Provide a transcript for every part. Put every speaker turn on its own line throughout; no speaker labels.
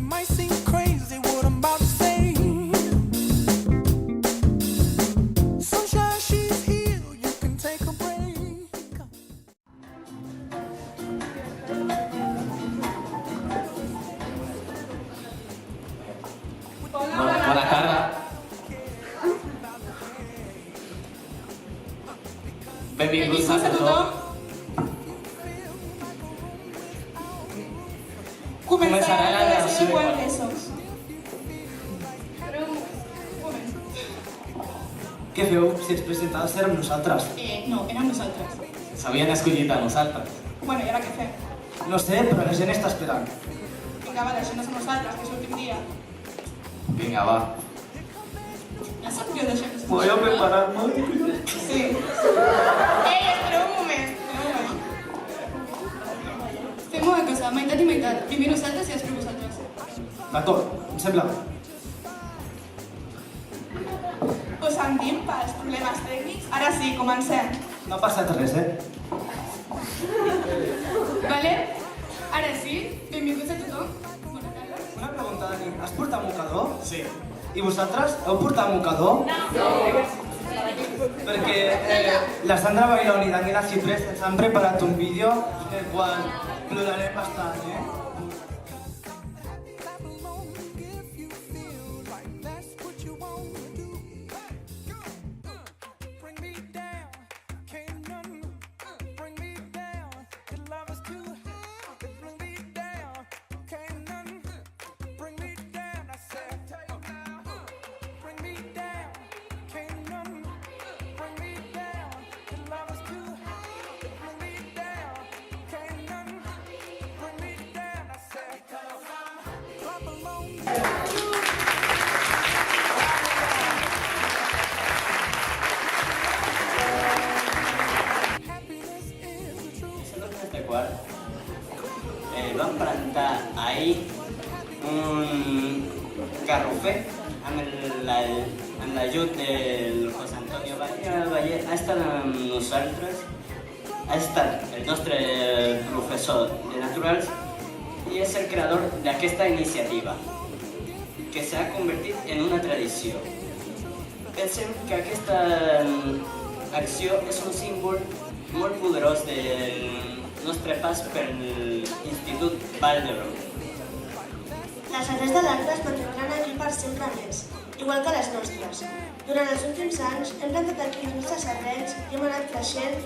might seem crazy what I'm about to say. Sunshine, she's here, you can take a break.
Bona tarda. Benvinguts a tothom. Començarà la gravació de quart d'ESO.
Però un moment.
Què feu si els presentadors érem nosaltres?
No, érem nosaltres.
S'havien escollit a nosaltres.
Bueno, i ara què fem?
No sé, però la gent està esperant.
Vinga, va, deixem-nos a nosaltres, que és l'últim dia.
Vinga, va.
Ja sap que ho deixem.
Voy a preparar-me.
Sí. Ei, espereu un moment. Fem una cosa, meitat i meitat. Primer nosaltres i després vosaltres.
D'acord, em sembla bé.
Us sentim pels problemes tècnics? Ara sí, comencem.
No ha passat res,
Vale? Ara sí, benvinguts a tothom. Bona tarda.
Una pregunta, Dani. Has portat mocador? Sí. I vosaltres heu portat mocador? No. Perquè la Sandra Bailón i Daniela Ciprés ens han preparat un vídeo en el qual plorarem bastant,
Clap along if you feel like that's what you want to do. Bring me down, can't none bring me down. Your love is too hot, bring me down, can't none bring me down. I said, bring me down, can't none bring me down. Your love is too hot, bring me down, can't none bring me down. I said, clap along. Happiness is the truth.
Nosaltres de quart vam plantar ahir un garrofer amb l'ajut del José Antonio Valle. Ha estat amb nosaltres, ha estat el nostre professor de naturals i és el creador d'aquesta iniciativa, que s'ha convertit en una tradició. Pensem que aquesta acció és un símbol molt poderós del nostre pas per l'Institut Vall d'Hebron.
Les arrels de l'arbre es mantindran aquí per sempre més, igual que les nostres. Durant els últims anys hem plantat aquí les nostres arrels i hem anat creixent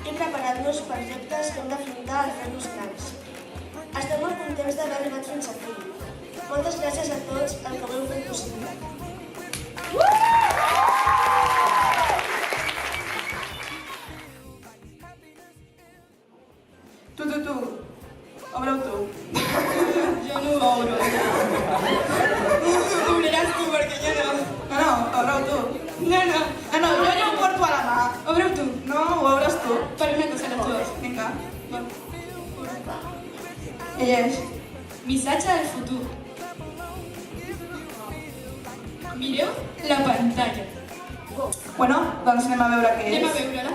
i preparant-nos per reptes que hem d'afrontar al fer-nos grans. Estem molt contents d'haver arribat fins aquí. Moltes gràcies a tots el que ho heu fet possible.
Tu, obre-ho tu. Jo no ho obro. Obriràs tu, perquè jo no. No, obre-ho tu. No, jo ja ho porto a la mà. Obre-ho tu. No, ho obres tu. Per una cosa, les dues. Vinga. Llegeix. Missatge del futur. Mireu la pantalla. Bueno, doncs anem a veure què és. Anem a veure-la.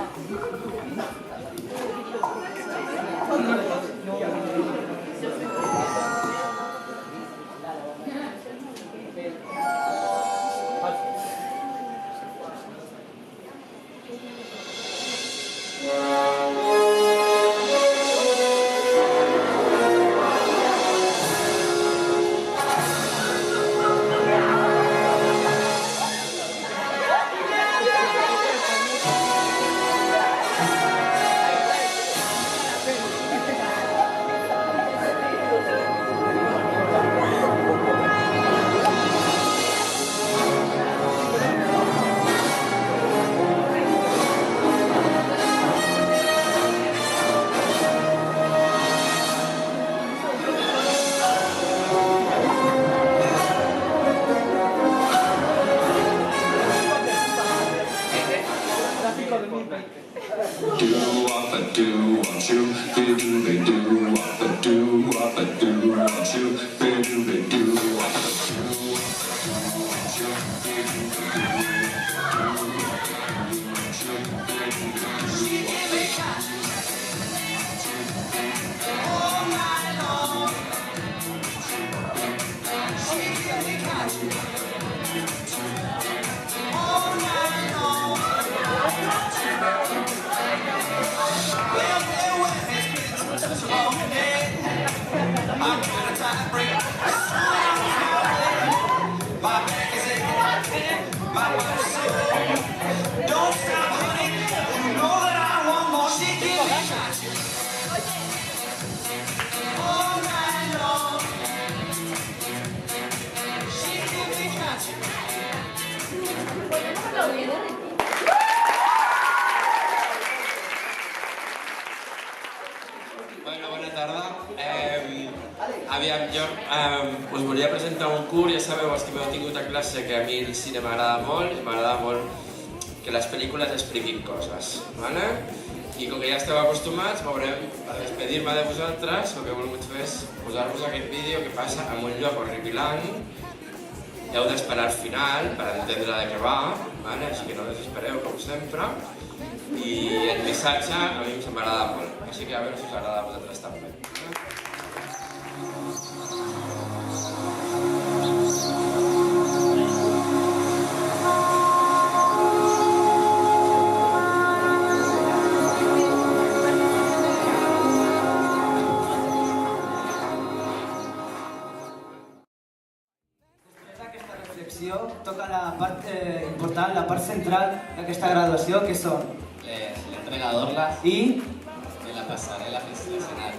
Bueno, bona tarda. Aviam, jo us volia presentar un curs. Ja sabeu, els que m'heu tingut a classe, que a mi el cine m'agrada molt i m'agrada molt que les pel·lícules expliquin coses, ¿vale? I com que ja esteu acostumats, veurem, per despedir-me de vosaltres, el que he volgut fer és posar-vos aquest vídeo que passa en un lloc horripilant. Heu d'esperar al final per entendre de què va, ¿vale? Així que no desespereu, com sempre. I el missatge a mi m'agrada molt, així que a veure si us agrada a vosaltres també.
Toca la part important, la part central d'aquesta graduació, que són
l'entrega d'orles
i...
de la passarel·la institucional.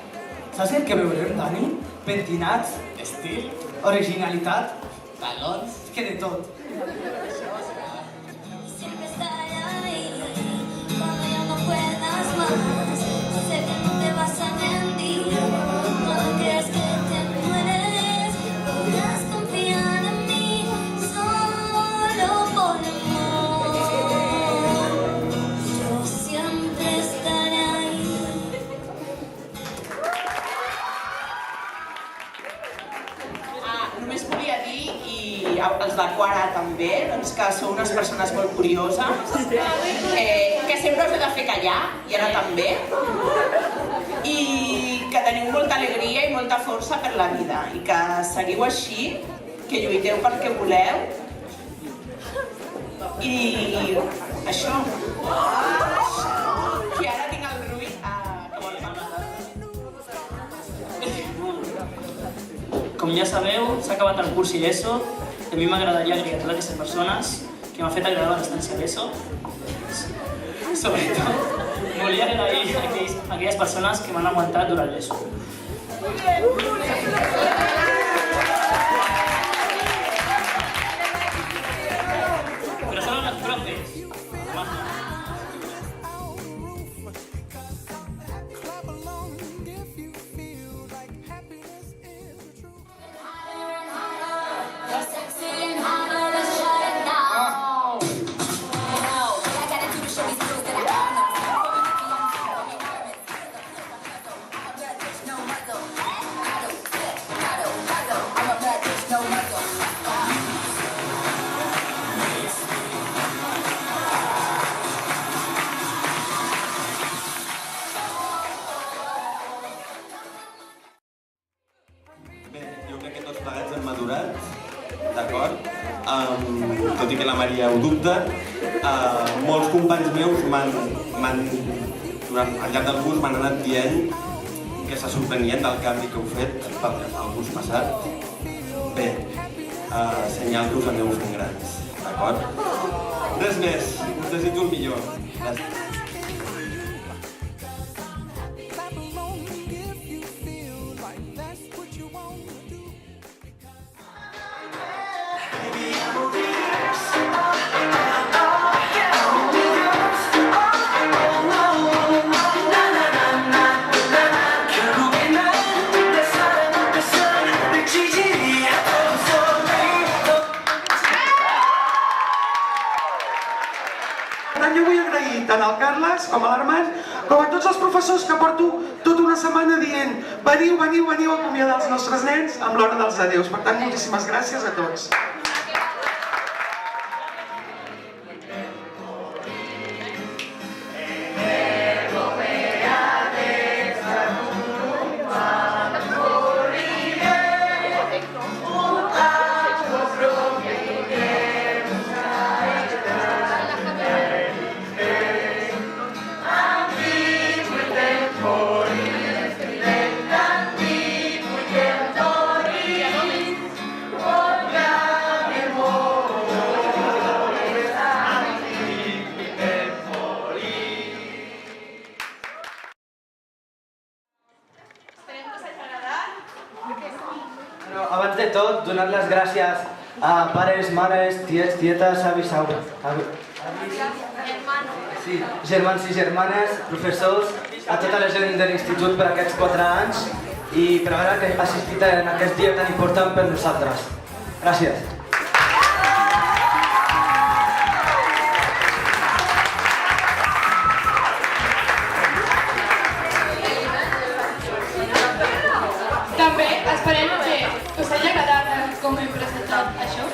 Saps el que veurem, Dani? Pentinats,
Estil,
originalitat,
talons...
és que de tot.
Siempre estaré ahí cuando ya no puedas más. Sé que no te vas a rendir, no creas que te mueres. Podrás confiar en mí solo por amor. Yo siempre estaré ahí.
Només volia dir, i els de Quara també, doncs que sou unes persones molt curioses, que sempre us he de fer callar, i ara també, i que teniu molta alegria i molta força per la vida, i que seguiu així, que lluiteu pel que voleu, i això. I ara tinc el Rui que vol parlar.
Com ja sabeu, s'ha acabat el curs i l'ESO i a mi m'agradaria agrair a totes aquestes persones que m'han fet agradar la distància a l'ESO. Sobretot, volia agrair a aquelles persones que m'han aguantat durant l'ESO. Però són els profes.
Clap along if you feel like happiness is the truth.
You're sexy and hot, let's shut it down. I gotta do the show these girls that I got. No muzzle. I'm a bad bitch, no muzzle.
Bé, jo crec que tots plegats hem madurat, d'acord? Tot i que la Maria ho dubta, molts companys meus al llarg del curs m'han anat dient que se sorprenien del canvi que heu fet pel que fa al curs passat. Bé, senyal que us aneu fent grans, d'acord? Res més, us desitjo el millor. Gràcies.
Clap along if you feel like that's what you want to do.
Jo vull agrair tant al Carles com a l'Armand com a tots els professors que porto tota una setmana dient veniu a acomiadar els nostres nens amb l'hora dels adeus. Per tant, moltíssimes gràcies a tots.
Por
abans de tot, donar les gràcies a pares, mares, tietes, avis, sí, germans i germanes, professors, a tota la gent de l'institut per aquests 4 anys i per haver assistit en aquest dia tan important per nosaltres. Gràcies.
També esperem que us hagi agradat com hem presentat això.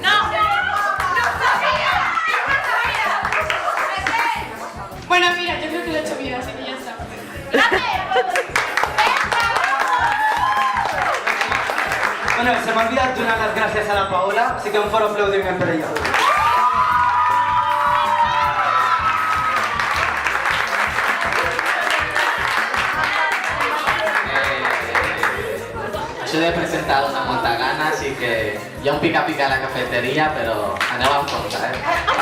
No! ¡No sabía! ¡No sabía! Bueno, mira, yo creo que lo he hecho bien, así que ya está.
Bueno, se m'ha olvidat donar les gràcies a la Paola, així que un fort aplaudiment per ella.
Això de presentar una molta gana, així que hi ha un pica-pica a la cafeteria, però aneu amb compte, eh?